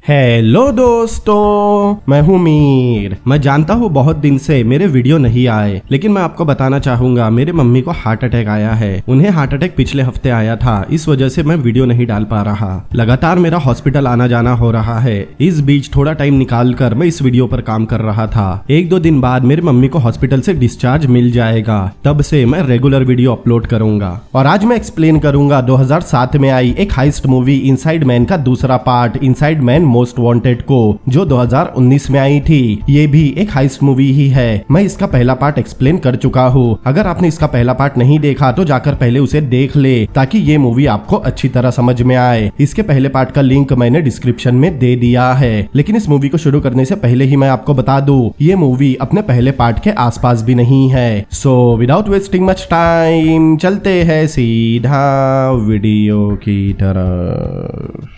Hello दोस्तों, मैं हूँ मीर। मैं जानता हूँ बहुत दिन से मेरे वीडियो नहीं आए, लेकिन मैं आपको बताना चाहूंगा मेरे मम्मी को हार्ट अटैक आया है। उन्हें हार्ट अटैक पिछले हफ्ते आया था, इस वजह से मैं वीडियो नहीं डाल पा रहा। लगातार मेरा हॉस्पिटल आना जाना हो रहा है। इस बीच थोड़ा टाइम निकाल कर मैं इस वीडियो पर काम कर रहा था। 1-2 दिन बाद मेरी मम्मी को हॉस्पिटल से डिस्चार्ज मिल जाएगा, तब से मैं रेगुलर वीडियो अपलोड करूंगा। और आज मैं एक्सप्लेन करूंगा 2007 में आई एक हाइस्ट मूवी इनसाइड मैन का दूसरा part inside man most wanted को, जो 2019 में आई थी। ये भी एक हाइस्ट मूवी ही है। मैं इसका पहला पार्ट एक्सप्लेन कर चुका हूँ। अगर आपने इसका पहला पार्ट नहीं देखा तो जाकर पहले उसे देख ले, ताकि ये मूवी आपको अच्छी तरह समझ में आए। इसके पहले पार्ट का लिंक मैंने डिस्क्रिप्शन में दे दिया है। लेकिन इस मूवी को शुरू करने से पहले ही मैं आपको बता दूं, ये मूवी अपने पहले पार्ट के आसपास भी नहीं है। So without wasting much time चलते हैं सीधा वीडियो की तरफ।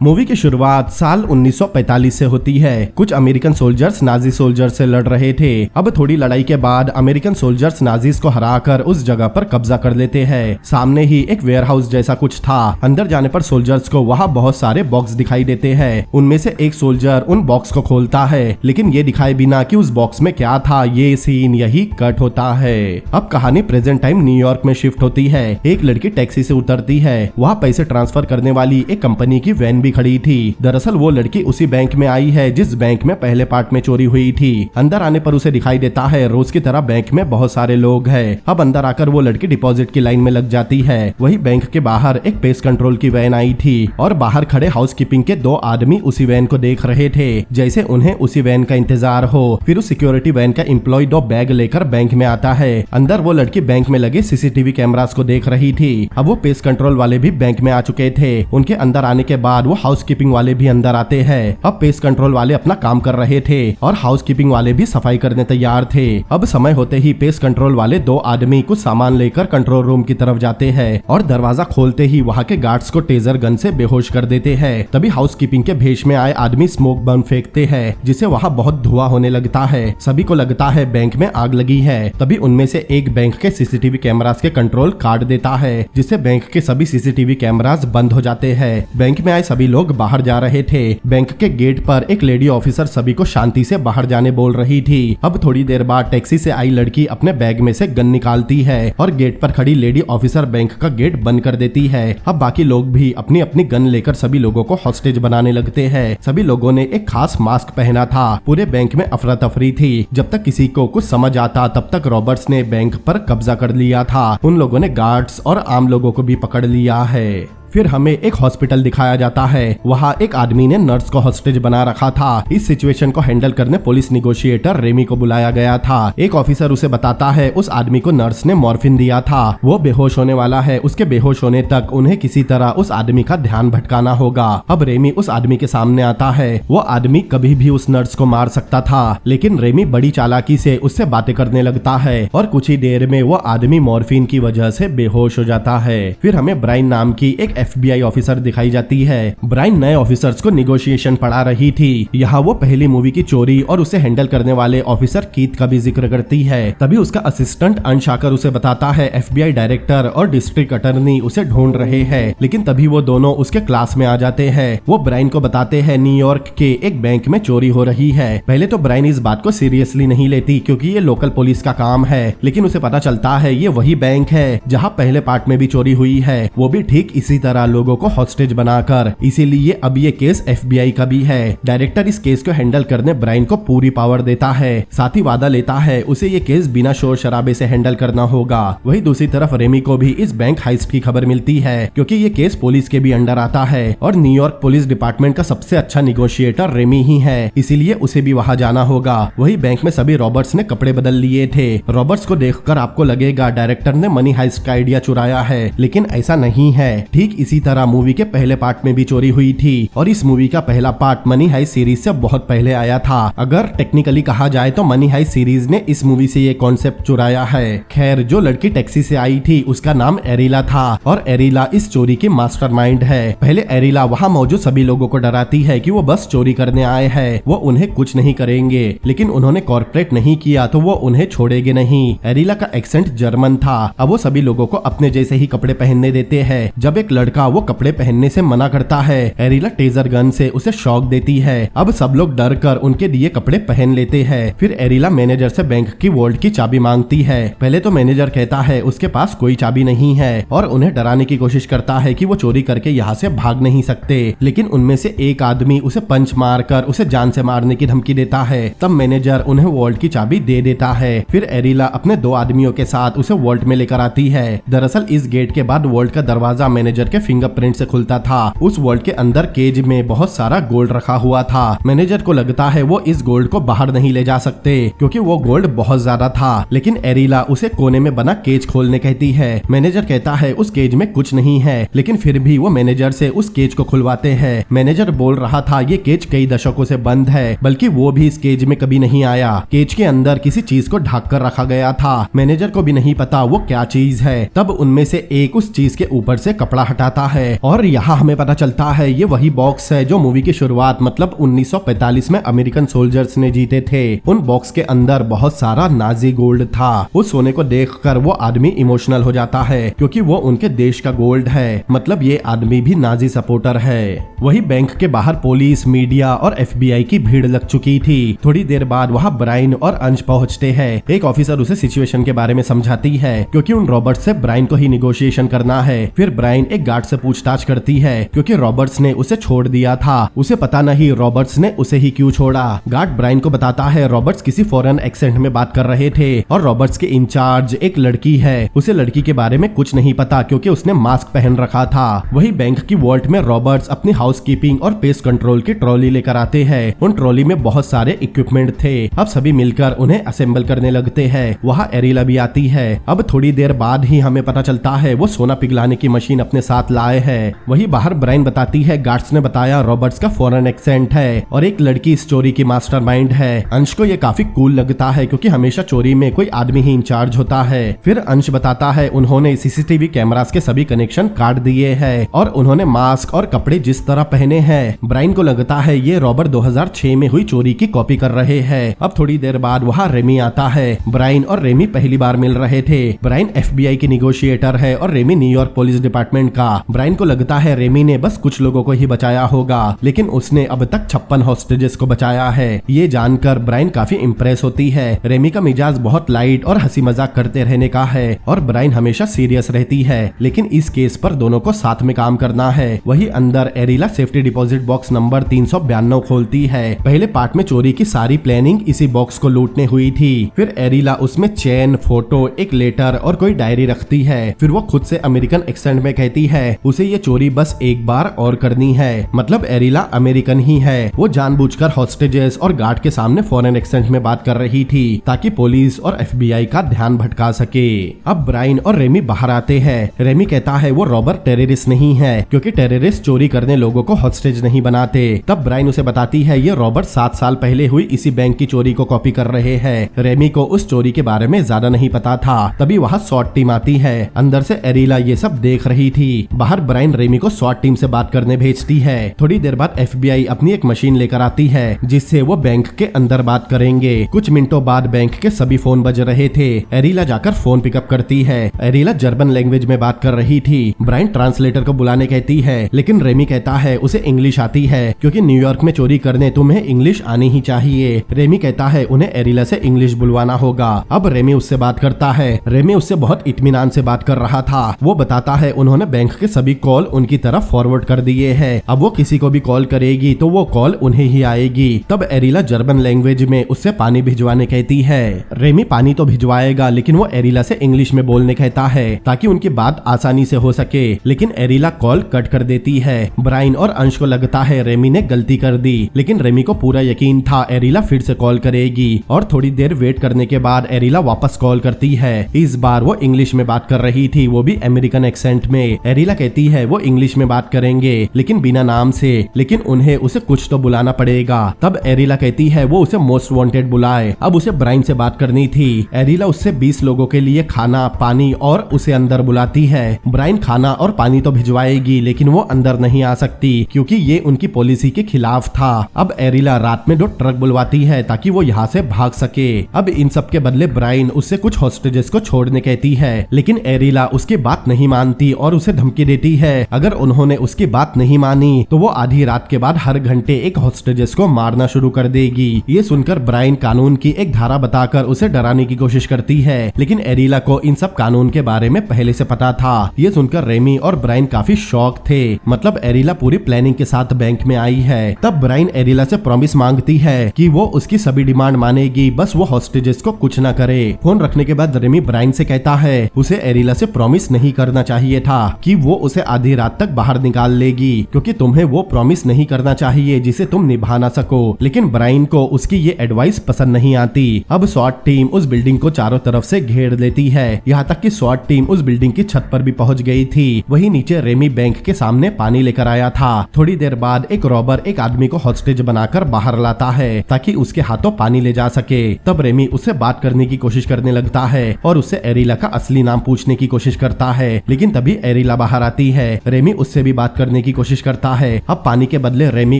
मूवी की शुरुआत साल 1945 से होती है। कुछ अमेरिकन सोल्जर्स नाजी सोल्जर्स से लड़ रहे थे। अब थोड़ी लड़ाई के बाद अमेरिकन सोल्जर्स नाजीज को हराकर उस जगह पर कब्जा कर लेते हैं। सामने ही एक वेयरहाउस जैसा कुछ था। अंदर जाने पर सोल्जर्स को वहाँ बहुत सारे बॉक्स दिखाई देते हैं। उनमें से एक सोल्जर उन बॉक्स को खोलता है, लेकिन ये दिखाए बिना कि उस बॉक्स में क्या था। ये सीन यही कट होता है। अब कहानी प्रेजेंट टाइम न्यूयॉर्क में शिफ्ट होती है। एक लड़की टैक्सी से उतरती है। वहाँ पैसे ट्रांसफर करने वाली एक कंपनी की वैन खड़ी थी। दरअसल वो लड़की उसी बैंक में आई है जिस बैंक में पहले पार्ट में चोरी हुई थी। अंदर आने पर उसे दिखाई देता है रोज की तरह बैंक में बहुत सारे लोग हैं। अब अंदर आकर वो लड़की डिपॉजिट की लाइन में लग जाती है। वही बैंक के बाहर एक पेस्ट कंट्रोल की वैन आई थी और बाहर खड़े हाउसकीपिंग के 2 आदमी उसी वैन को देख रहे थे, जैसे उन्हें उसी वैन का इंतजार हो। फिर उस सिक्योरिटी वैन का एम्प्लॉय 2 बैग लेकर बैंक में आता है। अंदर वो लड़की बैंक में लगे सीसीटीवी कैमरास को देख रही थी। अब वो पेस्ट कंट्रोल वाले भी बैंक में आ चुके थे। उनके अंदर आने के बाद वो हाउसकीपिंग वाले भी अंदर आते हैं। अब पेस्ट कंट्रोल वाले अपना काम कर रहे थे और हाउसकीपिंग वाले भी सफाई करने तैयार थे। अब समय होते ही पेस्ट कंट्रोल वाले 2 आदमी कुछ सामान लेकर कंट्रोल रूम की तरफ जाते हैं और दरवाजा खोलते ही वहाँ के गार्ड्स को टेजर गन से बेहोश कर देते हैं। तभी हाउसकीपिंग के भेष में आए आदमी स्मोक बम फेंकते हैं, जिससे वहाँ बहुत धुआं होने लगता है। सभी को लगता है बैंक में आग लगी है। तभी उनमें से एक बैंक के सीसीटीवी कैमरास के कंट्रोल काट देता है, जिससे बैंक के सभी सीसीटीवी कैमरास बंद हो जाते हैं। बैंक में आए सभी लोग बाहर जा रहे थे। बैंक के गेट पर एक लेडी ऑफिसर सभी को शांति से बाहर जाने बोल रही थी। अब थोड़ी देर बाद टैक्सी से आई लड़की अपने बैग में से गन निकालती है और गेट पर खड़ी लेडी ऑफिसर बैंक का गेट बंद कर देती है। अब बाकी लोग भी अपनी अपनी गन लेकर सभी लोगों को हॉस्टेज बनाने लगते हैं। सभी लोगों ने एक खास मास्क पहना था। पूरे बैंक में अफरा तफरी थी। जब तक किसी को कुछ समझ आता तब तक रॉबर्ट्स ने बैंक पर कब्जा कर लिया था। उन लोगों ने गार्ड्स और आम लोगों को भी पकड़ लिया है। फिर हमें एक हॉस्पिटल दिखाया जाता है। वहाँ एक आदमी ने नर्स को हॉस्टेज बना रखा था। इस सिचुएशन को हैंडल करने पुलिस निगोशिएटर रेमी को बुलाया गया था। एक ऑफिसर उसे बताता है उस आदमी को नर्स ने मॉर्फिन दिया था, वो बेहोश होने वाला है। उसके बेहोश होने तक उन्हें किसी तरह उस आदमी का ध्यान भटकाना होगा। अब रेमी उस आदमी के सामने आता है। वो आदमी कभी भी उस नर्स को मार सकता था, लेकिन रेमी बड़ी चालाकी से उससे बातें करने लगता है और कुछ ही देर में वो आदमी मॉर्फिन की वजह से बेहोश हो जाता है। फिर हमें ब्राइन नाम की एक FBI ऑफिसर दिखाई जाती है। ब्राइन नए ऑफिसर्स को निगोशिएशन पढ़ा रही थी। यहाँ वो पहली मूवी की चोरी और उसे हैंडल करने वाले ऑफिसर कीथ का भी जिक्र करती है। तभी उसका असिस्टेंट अंश आकर उसे बताता है FBI डायरेक्टर और डिस्ट्रिक्ट अटर्नी उसे ढूंढ रहे हैं। लेकिन तभी वो दोनों उसके क्लास में आ जाते हैं। वो ब्राइन को बताते हैं न्यूयॉर्क के एक बैंक में चोरी हो रही है। पहले तो ब्राइन इस बात को सीरियसली नहीं लेती, क्योंकि ये लोकल पुलिस का काम है। लेकिन उसे पता चलता है ये वही बैंक है जहाँ पहले पार्ट में भी चोरी हुई है, वो भी ठीक इसी तरह लोगों को हॉस्टेज बनाकर। इसीलिए अब ये केस FBI का भी है। डायरेक्टर इस केस को हैंडल करने ब्राइन को पूरी पावर देता है। साथ ही वादा लेता है उसे ये केस बिना शोर शराबे से हैंडल करना होगा। वही दूसरी तरफ रेमी को भी इस बैंक हाइस्ट की खबर मिलती है, क्योंकि ये केस पुलिस के भी अंडर आता है और न्यूयॉर्क पुलिस डिपार्टमेंट का सबसे अच्छा निगोशिएटर रेमी ही है, इसीलिए उसे भी वहाँ जाना होगा। वही बैंक में सभी रॉबर्ट्स ने कपड़े बदल लिए थे। रॉबर्ट्स को देखकर आपको लगेगा डायरेक्टर ने मनी हाइस्ट का आइडिया चुराया है, लेकिन ऐसा नहीं है। ठीक इसी तरह मूवी के पहले पार्ट में भी चोरी हुई थी और इस मूवी का पहला पार्ट मनी हाइस्ट सीरीज से बहुत पहले आया था। अगर टेक्निकली कहा जाए तो मनी हाइस्ट सीरीज ने इस मूवी से ये कॉन्सेप्ट चुराया है। खैर, जो लड़की टैक्सी से आई थी उसका नाम एरिला था और एरिला इस चोरी की मास्टरमाइंड है। पहले एरिला वहाँ मौजूद सभी लोगों को डराती है कि वो बस चोरी करने आए हैं, वो उन्हें कुछ नहीं करेंगे, लेकिन उन्होंने कॉर्पोरेट नहीं किया तो वो उन्हें छोड़ेंगे नहीं। एरिला का एक्सेंट जर्मन था। अब वो सभी लोगों को अपने जैसे ही कपड़े पहनने देते हैं। जब एक लड़का वो कपड़े पहनने से मना करता है, एरिला टेजर गन से उसे शॉक देती है। अब सब लोग डर कर उनके दिए कपड़े पहन लेते हैं। फिर एरिला मैनेजर से बैंक की वॉल्ट की चाबी मांगती है। पहले तो मैनेजर कहता है उसके पास कोई चाबी नहीं है और उन्हें डराने की कोशिश करता है कि वो चोरी करके यहाँ से भाग नहीं सकते, लेकिन उनमें से एक आदमी उसे पंच मारकर उसे जान से मारने की धमकी देता है। तब मैनेजर उन्हें वॉल्ट की चाबी दे देता है। फिर एरिला अपने 2 आदमियों के साथ उसे वॉल्ट में लेकर आती है। दरअसल इस गेट के बाद वॉल्ट का दरवाजा मैनेजर के फिंगरप्रिंट से खुलता था। उस वॉल्ट के अंदर केज में बहुत सारा गोल्ड रखा हुआ था। मैनेजर को लगता है वो इस गोल्ड को बाहर नहीं ले जा सकते क्योंकि वो गोल्ड बहुत ज्यादा था, लेकिन एरिला उसे कोने में बना केज खोलने कहती है। मैनेजर कहता है उस केज में कुछ नहीं है, लेकिन फिर भी वो मैनेजर से उस केज को खुलवाते हैं। मैनेजर बोल रहा था ये केज कई दशकों से बंद है, बल्कि वो भी इस केज में कभी नहीं आया। केज के अंदर किसी चीज को ढक कर रखा गया था। मैनेजर को भी नहीं पता वो क्या चीज है। तब उनमें से एक उस चीज के ऊपर से कपड़ा हटाता है और यहाँ हमें पता चलता है ये वही बॉक्स है जो मूवी की शुरुआत मतलब 1945 में अमेरिकन सोल्जर्स ने जीते थे। उन बॉक्स के अंदर बहुत सारा नाजी गोल्ड था। उस सोने को देखकर वो आदमी इमोशनल हो जाता है क्योंकि वो उनके देश का गोल्ड है, मतलब ये आदमी भी नाजी सपोर्टर है। वही बैंक के बाहर पुलिस, मीडिया और FBI की भीड़ लग चुकी थी। थोड़ी देर बाद वहाँ ब्राइन और अंश पहुँचते हैं। एक ऑफिसर उसे सिचुएशन के बारे में समझाती है क्योंकि उन रॉबर्ट्स से ब्राइन को ही निगोशिएशन करना है। फिर ब्राइन एक गार्ड से पूछताछ करती है क्योंकि रॉबर्ट्स ने उसे छोड़ दिया था। उसे पता नहीं रॉबर्ट्स ने उसे ही क्यों छोड़ा। गार्ड ब्राइन को बताता है रॉबर्ट्स किसी फॉरेन एक्सेंट में बात कर रहे थे और रॉबर्ट्स के इंचार्ज एक लड़की है। उसे लड़की के बारे में कुछ नहीं पता क्योंकि उसने मास्क पहन रखा था। वही बैंक की वॉल्ट में रॉबर्ट्स अपनी हाउसकीपिंग और पेस्ट कंट्रोल की ट्रॉली लेकर आते हैं। उन ट्रॉली में बहुत सारे इक्विपमेंट थे। अब सभी मिलकर उन्हें असेंबल करने लगते हैं। वहाँ एरिला भी आती है। अब थोड़ी देर बाद ही हमें पता चलता है वो सोना पिघलाने की मशीन अपने साथ लाए हैं। वही बाहर ब्राइन बताती है गार्ड्स ने बताया रॉबर्ट्स का फॉरेन एक्सेंट है और एक लड़की इस चोरी की मास्टरमाइंड है। अंश को ये काफी कूल लगता है क्योंकि हमेशा चोरी में कोई आदमी ही इंचार्ज होता है। फिर अंश बताता है उन्होंने CCTV कैमरास के सभी कनेक्शन काट दिए हैं और उन्होंने मास्क और कपड़े जिस तरह पहने हैं, ब्राइन को लगता है ये रॉबर्ट 2006 में हुई चोरी की कॉपी कर रहे हैं। अब थोड़ी देर बाद वहाँ रेमी आता है। ब्राइन और रेमी पहली बार मिल रहे थे। ब्राइन FBI की निगोशिएटर है और रेमी न्यूयॉर्क पुलिस डिपार्टमेंट का। ब्राइन को लगता है रेमी ने बस कुछ लोगों को ही बचाया होगा, लेकिन उसने अब तक 56 हॉस्टेजेस को बचाया है। ये जानकर ब्राइन काफी इम्प्रेस होती है। रेमी का मिजाज बहुत लाइट और हंसी मजाक करते रहने का है और ब्राइन हमेशा सीरियस रहती है, लेकिन इस केस पर दोनों को साथ में काम करना है। वही अंदर एरिला सेफ्टी डिपॉजिट बॉक्स नंबर 392 खोलती है। पहले पार्ट में चोरी की सारी प्लानिंग इसी बॉक्स को लूटने हुई थी। फिर एरिला उसमें चेन, फोटो, एक लेटर और कोई डायरी रखती है। फिर वो खुद से अमेरिकन एक्सेंट में कहती है उसे ये चोरी बस एक बार और करनी है, मतलब एरिला अमेरिकन ही है। वो जानबूझकर हॉस्टेजेस और गार्ड के सामने फॉरेन एक्सेंट में बात कर रही थी ताकि पुलिस और FBI का ध्यान भटका सके। अब ब्राइन और रेमी बाहर आते हैं। रेमी कहता है वो रॉबर टेररिस्ट नहीं है क्योंकि टेररिस्ट चोरी करने लोगों को हॉस्टेज नहीं बनाते। तब ब्राइन उसे बताती है ये रॉबर्ट 7 साल पहले हुई इसी बैंक की चोरी को कॉपी कर रहे हैं। रेमी को उस चोरी के बारे में ज्यादा नहीं पता था। तभी वहाँ SWAT टीम आती है। अंदर से एरिला ये सब देख रही थी। बाहर ब्राइन रेमी को SWAT टीम से बात करने भेजती है। थोड़ी देर बाद FBI अपनी एक मशीन लेकर आती है जिससे वो बैंक के अंदर बात करेंगे। कुछ मिनटों बाद बैंक के सभी फोन बज रहे थे। एरिला जाकर फोन पिकअप करती है। एरिला जर्मन लैंग्वेज में बात कर रही थी। ब्राइन ट्रांसलेटर को बुलाने कहती है, लेकिन रेमी कहता है उसे इंग्लिश आती है क्योंकि न्यूयॉर्क में चोरी करने तुम्हें इंग्लिश आनी ही चाहिए। रेमी कहता है उन्हें एरिला से इंग्लिश बुलवाना होगा। अब रेमी उससे बात करता है। रेमी उससे बहुत इत्मीनान से बात कर रहा था। वो बताता है उन्होंने बैंक के सभी कॉल उनकी तरफ फॉरवर्ड कर दिए हैं। अब वो किसी को भी कॉल करेगी तो वो कॉल उन्हें ही आएगी। तब एरिला जर्मन लैंग्वेज में उससे पानी भिजवाने कहती है। रेमी पानी तो भिजवाएगा, लेकिन वो एरिला से इंग्लिश में बोलने कहता है ताकि उनकी बात आसानी से हो सके, लेकिन एरिला कॉल कट कर देती है। ब्राइन और अंश को लगता है रेमी ने गलती कर दी, लेकिन रेमी को पूरा यकीन था एरिला फिर से कॉल करेगी और थोड़ी देर वेट करने के बाद एरिला वापस कॉल करती है। इस बार वो इंग्लिश में बात कर रही थी, वो भी अमेरिकन एक्सेंट में। एरिला एरिला कहती है वो इंग्लिश में बात करेंगे लेकिन बिना नाम से, लेकिन उन्हें उसे कुछ तो बुलाना पड़ेगा। तब एरिला कहती है वो उसे मोस्ट वांटेड बुलाए। अब उसे ब्राइन से बात करनी थी। एरिला उससे 20 लोगों के लिए खाना, पानी और उसे अंदर बुलाती है। ब्राइन खाना और पानी तो भिजवाएगी लेकिन वो अंदर नहीं आ सकती क्योंकि ये उनकी पॉलिसी के खिलाफ था। अब एरिला रात में 2 ट्रक बुलवाती है ताकि वो यहाँ से भाग सके। अब इन सब के बदले ब्राइन उससे कुछ हॉस्टेजेस को छोड़ने कहती है, लेकिन एरिला उसकी बात नहीं मानती और उसे धमकी देती है अगर उन्होंने उसकी बात नहीं मानी तो वो आधी रात के बाद हर घंटे एक हॉस्टेजेस को मारना शुरू कर देगी। ये सुनकर ब्राइन कानून की एक धारा बताकर उसे डराने की कोशिश करती है, लेकिन एरिला को इन सब कानून के बारे में पहले से पता था। ये सुनकर रेमी और ब्राइन काफी शॉक थे, मतलब एरिला पूरी प्लानिंग के साथ बैंक में आई है। तब ब्राइन एरिला से प्रॉमिस मांगती है कि वो उसकी सभी डिमांड मानेगी, बस वो हॉस्टेजेस को कुछ न करे। फोन रखने के बाद रेमी ब्राइन से कहता है उसे एरिला से प्रॉमिस नहीं करना चाहिए था कि वो उसे आधी रात तक बाहर निकाल लेगी, क्योंकि तुम्हें वो प्रॉमिस नहीं करना चाहिए जिसे तुम निभा ना सको। लेकिन ब्राइन को उसकी ये एडवाइस पसंद नहीं आती। अब स्वॉट टीम उस बिल्डिंग को चारों तरफ से घेर लेती है, यहाँ तक कि स्वॉट टीम उस बिल्डिंग की छत पर भी पहुंच गई थी। वहीं नीचे रेमी बैंक के सामने पानी लेकर आया था। थोड़ी देर बाद एक रॉबर एक आदमी को हॉस्टेज बनाकर बाहर लाता है ताकि उसके हाथों पानी ले जा सके। तब रेमी उससे बात करने की कोशिश करने लगता है और उससे एरिला का असली नाम पूछने की कोशिश करता है, लेकिन तभी एरिला बाहर आती है। रेमी उससे भी बात करने की कोशिश करता है। अब पानी के बदले रेमी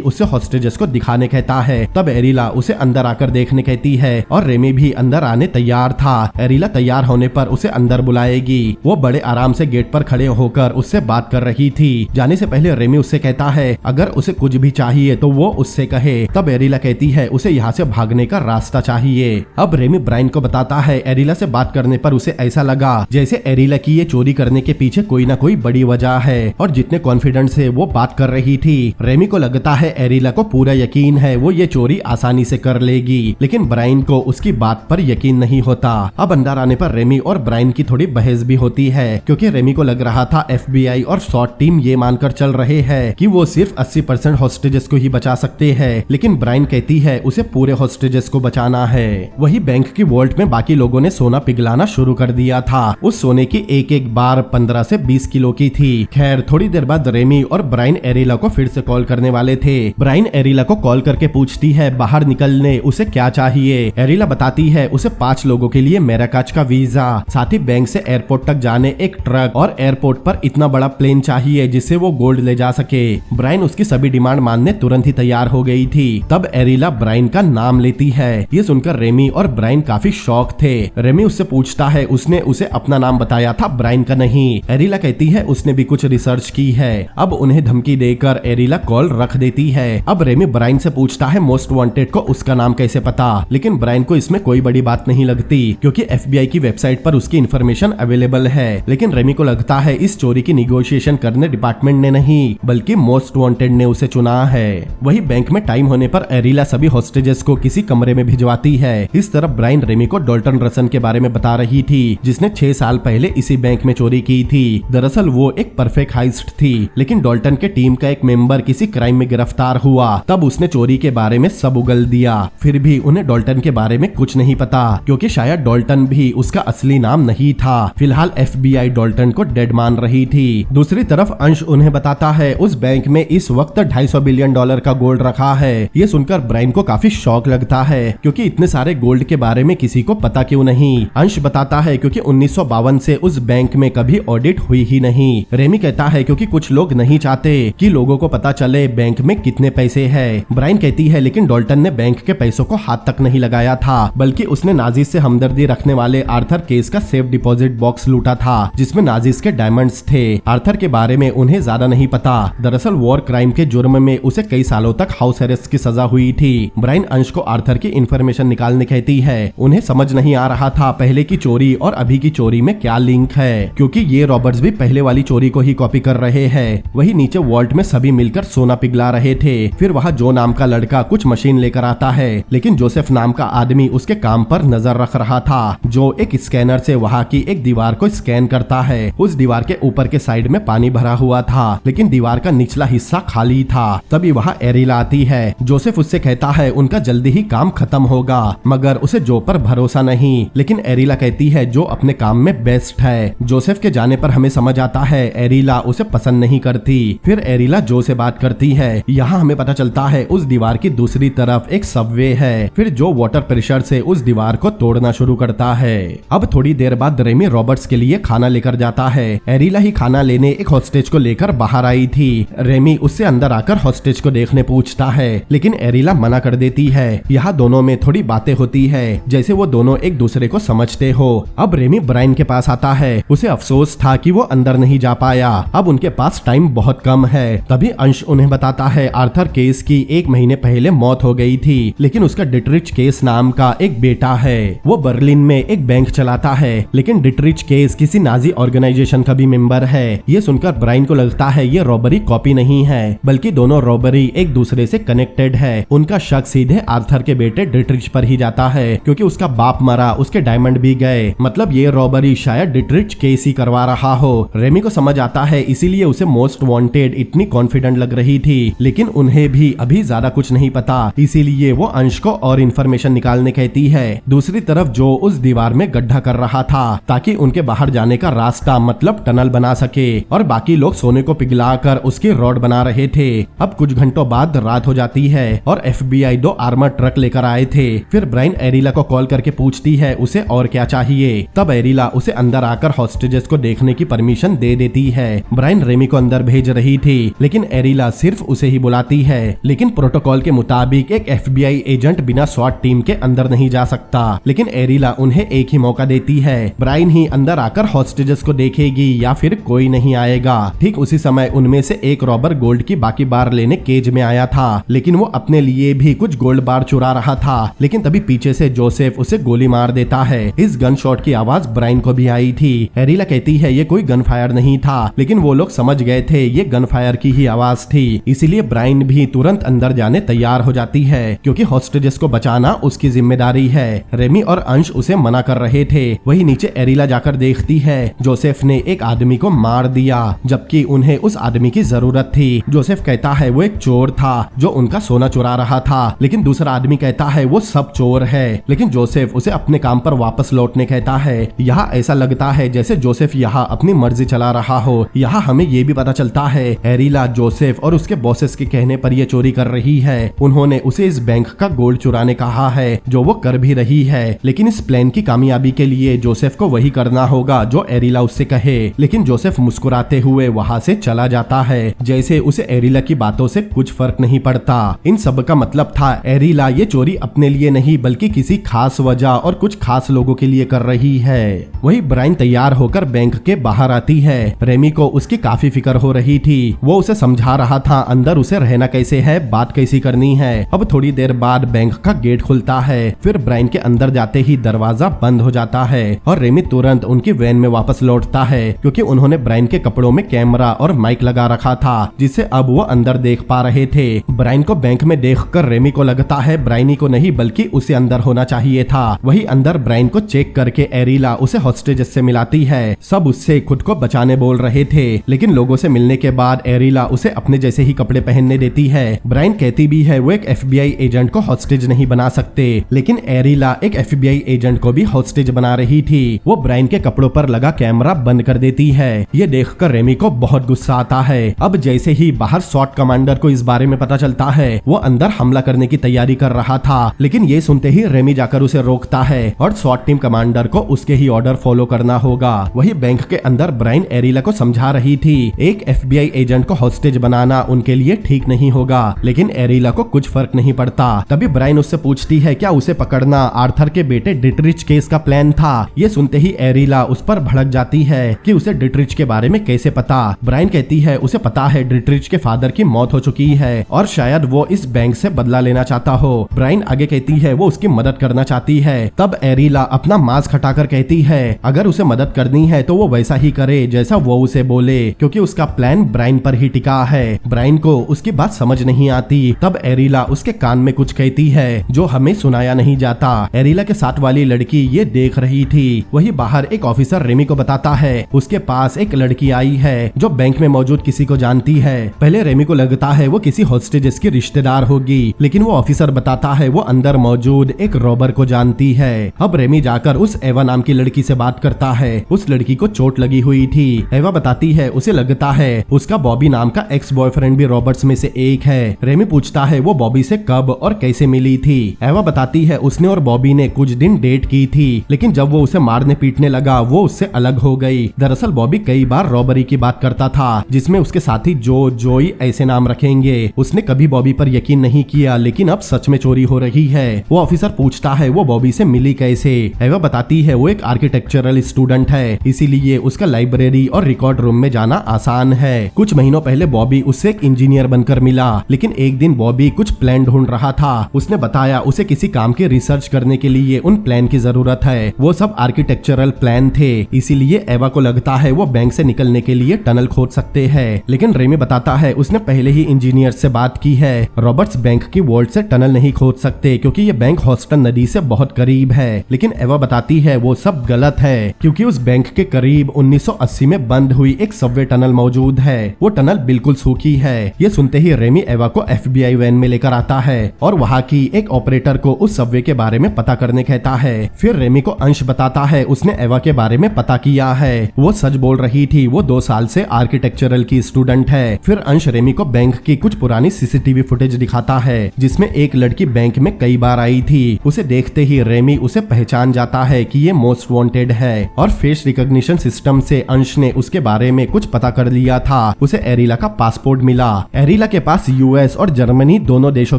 उससे हॉस्टेजेस को दिखाने कहता है। तब एरिला उसे अंदर आकर देखने कहती है और रेमी भी अंदर आने तैयार था। एरिला तैयार होने पर उसे अंदर बुलाएगी। वो बड़े आराम से गेट पर खड़े होकर उससे बात कर रही थी। जाने से पहले रेमी उससे कहता है अगर उसे कुछ भी चाहिए तो वो उससे कहे। तब एरिला कहती है उसे यहाँ से भागने का रास्ता चाहिए। अब रेमी ब्राइन को बताता है एरिला से बात करने पर उसे ऐसा लगा जैसे एरिला की ये चोरी करने के पीछे कोई ना कोई बड़ी वजह है, और जितने कॉन्फिडेंस से वो बात कर रही थी रेमी को लगता है एरिला को पूरा यकीन है वो ये चोरी आसानी से कर लेगी, लेकिन ब्राइन को उसकी बात पर यकीन नहीं होता। अब अंदर आने पर रेमी और ब्राइन की थोड़ी बहस भी होती है, क्योंकि रेमी को लग रहा था FBI और स्वॉट टीम ये मानकर चल रहे हैं कि वो सिर्फ 80% हॉस्टेजेस को ही बचा सकते हैं, लेकिन ब्राइन कहती है उसे पूरे हॉस्टेजेस को बचाना है। वही बैंक की वॉल्ट में बाकी लोगों ने सोना पिघलाना शुरू कर दिया था। उस सोने की एक एक बार 15 से 20 किलो की थी। खैर थोड़ी देर बाद रेमी और ब्राइन एरिला को फिर से कॉल करने वाले थे। ब्राइन एरिला को कॉल करके पूछती है बाहर निकलने उसे क्या चाहिए। एरिला बताती है उसे 5 लोगों के लिए मैराकाच का वीजा, साथ ही बैंक से एयरपोर्ट तक जाने एक ट्रक और एयरपोर्ट पर इतना बड़ा प्लेन चाहिए जिससे वो गोल्ड ले जा सके। ब्राइन उसकी सभी डिमांड मानने तुरंत ही तैयार हो गई थी। तब एरिला ब्राइन का नाम लेती है। ये सुनकर रेमी और ब्राइन काफी शॉक थे। रेमी उससे पूछता है उसने उसे अपना नाम बताया था, ब्राइन का नहीं। एरिला कहती है उसने भी कुछ रिसर्च की है। अब उन्हें धमकी देकर एरिला कॉल रख देती है। अब रेमी ब्राइन से पूछता है मोस्ट वांटेड को उसका नाम कैसे पता, लेकिन ब्राइन को इसमें कोई बड़ी बात नहीं लगती क्योंकि FBI की वेबसाइट पर उसकी इन्फॉर्मेशन अवेलेबल है। लेकिन रेमी को लगता है इस चोरी की निगोशिएशन करने डिपार्टमेंट ने नहीं बल्कि मोस्ट वांटेड ने उसे चुना है। वही बैंक में टाइम होने पर एरिला सभी हॉस्टेजेस को किसी कमरे में भिजवाती है। इस तरफ ब्राइन रेमी को डॉल्टन रसन के बारे में बता रही थी जिसने 6 साल पहले इसी बैंक में चोरी की थी। दरअसल वो एक परफेक्ट हाइस्ट थी, लेकिन डॉल्टन के टीम का एक मेंबर किसी क्राइम में गिरफ्तार हुआ। तब उसने चोरी के बारे में सब उगल दिया। फिर भी उन्हें डॉल्टन के बारे में कुछ नहीं पता क्योंकि शायद डॉल्टन भी उसका असली नाम नहीं था। फिलहाल FBI डॉल्टन को डेड मान रही थी। दूसरी तरफ अंश उन्हें बताता है उस बैंक में इस वक्त $250 बिलियन का गोल्ड रखा है। ये सुनकर ब्राइन को काफी शौक लगता है क्योंकि इतने सारे गोल्ड के बारे में किसी को पता क्यों नहीं। अंश बताता है क्योंकि 1952 से उस बैंक में कभी ऑडिट हुई ही नहीं। रेमी कहता है क्योंकि कुछ लोग नहीं चाहते कि लोगों को पता चले बैंक में कितने पैसे हैं। ब्राइन कहती है लेकिन डॉल्टन ने बैंक के पैसों को हाथ तक नहीं लगाया था, बल्कि उसने नाजीज से हमदर्दी रखने वाले आर्थर केस का सेफ डिपॉजिट बॉक्स लूटा था जिसमें नाजीज के डायमंड्स थे। आर्थर के बारे में उन्हें ज्यादा नहीं पता। दरअसल वॉर क्राइम के जुर्म में उसे कई सालों तक हाउस अरेस्ट की सजा हुई थी। ब्राइन अंश को आर्थर की इन्फॉर्मेशन निकालने कहती है। उन्हें समझ नहीं आ रहा था पहले की चोरी और अभी की चोरी में क्या लिंक है, क्योंकि ये रॉबर्ट्स भी पहले वाली चोरी को ही कॉपी कर रहे हैं। वही नीचे वॉल्ट में सभी मिलकर सोना पिघला रहे थे। फिर वहाँ जो नाम का लड़का कुछ मशीन लेकर आता है, लेकिन जोसेफ नाम का आदमी उसके काम पर नजर रख रहा था, जो एक स्कैनर से वहाँ की एक दीवार को स्कैन करता है। उस दीवार के ऊपर के साइड में पानी भरा हुआ था, लेकिन दीवार का निचला हिस्सा खाली था। तभी वहाँ एरिला आती है। जोसेफ उससे कहता है उनका जल्दी ही काम खत्म होगा, मगर उसे जो पर भरोसा नहीं। लेकिन एरिला कहती है जो अपने काम में बेस्ट है। जोसेफ के जाने पर हमें समझ आता है है एरिला उसे पसंद नहीं करती। फिर एरिला जो से बात करती है। यहाँ हमें पता चलता है उस दीवार की दूसरी तरफ एक सबवे है। फिर जो वाटर प्रेशर से उस दीवार को तोड़ना शुरू करता है। अब थोड़ी देर बाद रेमी रॉबर्ट्स के लिए खाना लेकर जाता है। एरिला ही खाना लेने एक हॉस्टेज को लेकर बाहर आई थी। रेमी उससे अंदर आकर हॉस्टेज को देखने पूछता है, लेकिन एरिला मना कर देती है। यहाँ दोनों में थोड़ी बातें होती है, जैसे वो दोनों एक दूसरे को समझते हो। अब रेमी ब्रायन के पास आता है। उसे अफसोस था कि वो अंदर नहीं जा पाया। अब उनके पास टाइम बहुत कम है। तभी अंश उन्हें बताता है आर्थर केस की 1 महीने पहले मौत हो गई थी, लेकिन उसका डिट्रिच केस नाम का एक बेटा है। वो बर्लिन में एक बैंक चलाता है, लेकिन डिट्रिच केस किसी नाजी ऑर्गेनाइजेशन का भी मेंबर है। ये सुनकर ब्रायन को लगता है ये रॉबरी कॉपी नहीं है, बल्कि दोनों रॉबरी एक दूसरे से कनेक्टेड है। उनका शक सीधे आर्थर के बेटे डिट्रिच पर ही जाता है, क्योंकि उसका बाप मरा, उसके डायमंड भी गए। मतलब ये रॉबरी शायद डिट्रिच केस ही करवा रहा हो। रेमी को समझ आता है, इसीलिए उसे मोस्ट वांटेड इतनी कॉन्फिडेंट लग रही थी। लेकिन उन्हें भी अभी ज्यादा कुछ नहीं पता, इसीलिए वो अंश को और इन्फॉर्मेशन निकालने कहती है। दूसरी तरफ जो उस दीवार में गड्ढा कर रहा था ताकि उनके बाहर जाने का रास्ता मतलब टनल बना सके, और बाकी लोग सोने को पिघलाकर उसकी रॉड बना रहे थे। अब कुछ घंटों बाद रात हो जाती है और FBI 2 आर्मर ट्रक लेकर आए थे। फिर ब्रायन एरिला को कॉल करके पूछती है उसे और क्या चाहिए। तब एरिला उसे अंदर आकर हॉस्टेजेस को देखने की परमिशन दे देती है। ब्रायन रेमी को अंदर भेज रही थी, लेकिन एरिला सिर्फ उसे ही बुलाती है। लेकिन प्रोटोकॉल के मुताबिक एक FBI एजेंट बिना स्वाट टीम के अंदर नहीं जा सकता। लेकिन एरिला उन्हें एक ही मौका देती है। ब्रायन ही अंदर आकर हॉस्टेजेस को देखेगी या फिर कोई नहीं आएगा। ठीक उसी समय उनमें से एक रॉबर गोल्ड की बाकी बार लेने केज में आया था, लेकिन वो अपने लिए भी कुछ गोल्ड बार चुरा रहा था। लेकिन तभी पीछे से जोसेफ उसे गोली मार देता है। इस गन शॉट की आवाज ब्रायन को भी आई थी। एरिला कहती है ये कोई गन फायर नहीं था, लेकिन वो लोग समझ गए थे ये गन फायर की ही आवाज थी। इसीलिए ब्रायन भी तुरंत अंदर जाने तैयार हो जाती है, क्योंकि हॉस्टेजेस को बचाना उसकी जिम्मेदारी है। रेमी और अंश उसे मना कर रहे थे। वही नीचे एरिला जाकर देखती है जोसेफ ने एक आदमी को मार दिया, जबकि उन्हें उस आदमी की जरूरत थी। जोसेफ कहता है वो एक चोर था जो उनका सोना चुरा रहा था, लेकिन दूसरा आदमी कहता है वो सब चोर है। लेकिन जोसेफ उसे अपने काम पर वापस लौटने कहता है। यहाँ ऐसा लगता है जैसे जोसेफ यहाँ अपनी मर्जी चला रहा हो। यहाँ हमें ये भी पता चलता है एरिला जोसेफ और उसके बॉसेस के कहने पर ये चोरी कर रही है। उन्होंने उसे इस बैंक का गोल्ड चुराने कहा है, जो वो कर भी रही है। लेकिन इस प्लान की कामयाबी के लिए जोसेफ को वही करना होगा जो एरिला उससे कहे। लेकिन जोसेफ मुस्कुराते हुए वहाँ से चला जाता है, जैसे उसे एरिला की बातों से कुछ फर्क नहीं पड़ता। इन सब का मतलब था एरिला ये चोरी अपने लिए नहीं बल्कि किसी खास वजह और कुछ खास लोगों के लिए कर रही है। वही ब्रायन तैयार होकर बैंक के बाहर आती है। रेमी को उसकी काफी फिक्र हो रही थी। वो उसे समझा रहा था अंदर उसे रहना कैसे है, बात कैसी करनी है। अब थोड़ी देर बाद बैंक का गेट खुलता है। फिर ब्रायन के अंदर जाते ही दरवाजा बंद हो जाता है और रेमी तुरंत उनकी वैन में वापस लौटता है, क्योंकि उन्होंने ब्रायन के कपड़ों में कैमरा और माइक लगा रखा था, जिससे अब वो अंदर देख पा रहे थे। ब्रायन को बैंक में देखकर रेमी को लगता है ब्रायनी को नहीं बल्कि उसे अंदर होना चाहिए था। वही अंदर ब्रायन को चेक करके एरिला उसे हॉस्टेजेस से मिलाती है। सब उससे खुद को बचाने बोल रहे थे, लेकिन लोगों से मिलने के बाद एरिला उसे अपने जैसे ही कपड़े पहनने देती है। ब्रायन कहती भी है वो एक FBI एजेंट को हॉस्टेज नहीं बना सकते, लेकिन एरिला एक FBI एजेंट को भी हॉस्टेज बना रही थी। वो ब्रायन के कपड़ों पर लगा कैमरा बंद कर देती है। ये देखकर रेमी को बहुत गुस्सा आता है। अब जैसे ही बाहर SWAT कमांडर को इस बारे में पता चलता है, वो अंदर हमला करने की तैयारी कर रहा था, लेकिन ये सुनते ही रेमी जाकर उसे रोकता है और SWAT टीम कमांडर को उसके ही ऑर्डर फॉलो करना होगा। वही बैंक के अंदर ब्रायन एरिला को समझा रही थी एक FBI एजेंट को हॉस्टेज बनाना उनके लिए ठीक नहीं होगा, लेकिन एरिला को कुछ फर्क नहीं पड़ता। तभी ब्रायन उससे पूछती है क्या उसे पकड़ना आर्थर के बेटे डिट्रिच केस का प्लान था। ये सुनते ही एरिला उस पर भड़क जाती है कि उसे डिट्रिच के बारे में कैसे पता। ब्रायन कहती है उसे पता है डिट्रिच के फादर की मौत हो चुकी है और शायद वो इस बैंक से बदला लेना चाहता हो। ब्रायन आगे कहती है वो उसकी मदद करना चाहती है। तब एरिला अपना मास्क हटाकर कहती है अगर उसे मदद करनी है तो वो वैसा ही करे जैसा वो उसे बोले, क्योंकि उसका प्लान ब्रायन पर ही टिका है। ब्रायन को उसकी बात समझ नहीं आती। तब एरिला उसके कान में कुछ कहती है जो हमें सुनाया नहीं जाता। एरिला के साथ वाली लड़की ये देख रही थी। वही बाहर एक ऑफिसर रेमी को बताता है उसके पास एक लड़की आई है जो बैंक में मौजूद किसी को जानती है। पहले रेमी को लगता है वो किसी हॉस्टेजेस की रिश्तेदार होगी, लेकिन वो ऑफिसर बताता है वो अंदर मौजूद एक रॉबर को जानती है। अब रेमी जाकर उस एवा नाम की लड़की से बात करता है। उस लड़की को चोट लगी हुई थी, एवा बताती है उसे लगता है उसका बॉबी नाम का एक्स बॉयफ्रेंड भी रॉबर्ट्स में से एक है। रेमी पूछता है वो बॉबी से कब और कैसे मिली थी। एवा बताती है उसने और बॉबी ने कुछ दिन डेट की थी, लेकिन जब वो उसे मारने पीटने लगा वो उससे अलग हो गई। दरअसल बॉबी कई बार रॉबरी की बात करता था जिसमें उसके साथी जोई ऐसे नाम रखेंगे। उसने कभी बॉबी पर यकीन नहीं किया, लेकिन अब सच में चोरी हो रही है। वो ऑफिसर पूछता है वो बॉबी से मिली कैसे। एवा बताती है वो एक आर्किटेक्चरल स्टूडेंट है, इसीलिए उसका लाइब्रेरी और रिकॉर्ड रूम में जाना आसान है। कुछ महीनों पहले बॉबी उससे एक इंजीनियर बनकर मिला, लेकिन एक दिन बॉबी कुछ प्लान ढूंढ रहा था। उसने बताया उसे किसी काम की रिसर्च करने के लिए उन प्लान की जरूरत है। वो सब आर्किटेक्चरल प्लान थे, इसीलिए एवा को लगता है वो बैंक से निकलने के लिए टनल खोद सकते हैं। लेकिन रेमी बताता है उसने पहले ही इंजीनियर से बात की है। रॉबर्ट्स बैंक की वॉल्ट से टनल नहीं खोद सकते क्योंकि ये बैंक हॉस्टन नदी से बहुत करीब है। लेकिन एवा बताती है वो सब गलत है क्योंकि उस बैंक के करीब 1980 में बंद हुई एक सबवे टनल मौजूद है। वो टनल बिल्कुल सूखी है। ये सुनते ही रेमी एवा को FBI वैन में लेकर आता है और वहाँ की एक ऑपरेटर को उस सबवे के बारे में पता करने कहता है। फिर रेमी को अंश बताता है उसने एवा के बारे में पता किया है। वो सच बोल रही थी, वो 2 साल से आर्किटेक्चरल की स्टूडेंट है। फिर अंश रेमी को बैंक की कुछ पुरानी CCTV फुटेज दिखाता है जिसमें एक लड़की बैंक में कई बार आई थी। उसे देखते ही रेमी उसे पहचान जाता है कि ये मोस्ट वांटेड है और फेस रिकॉग्निशन सिस्टम से अंश ने उसके बारे में कुछ पता कर लिया था। उसे एरिला का पासपोर्ट मिला। एरिला के पास US और जर्मनी दोनों देशों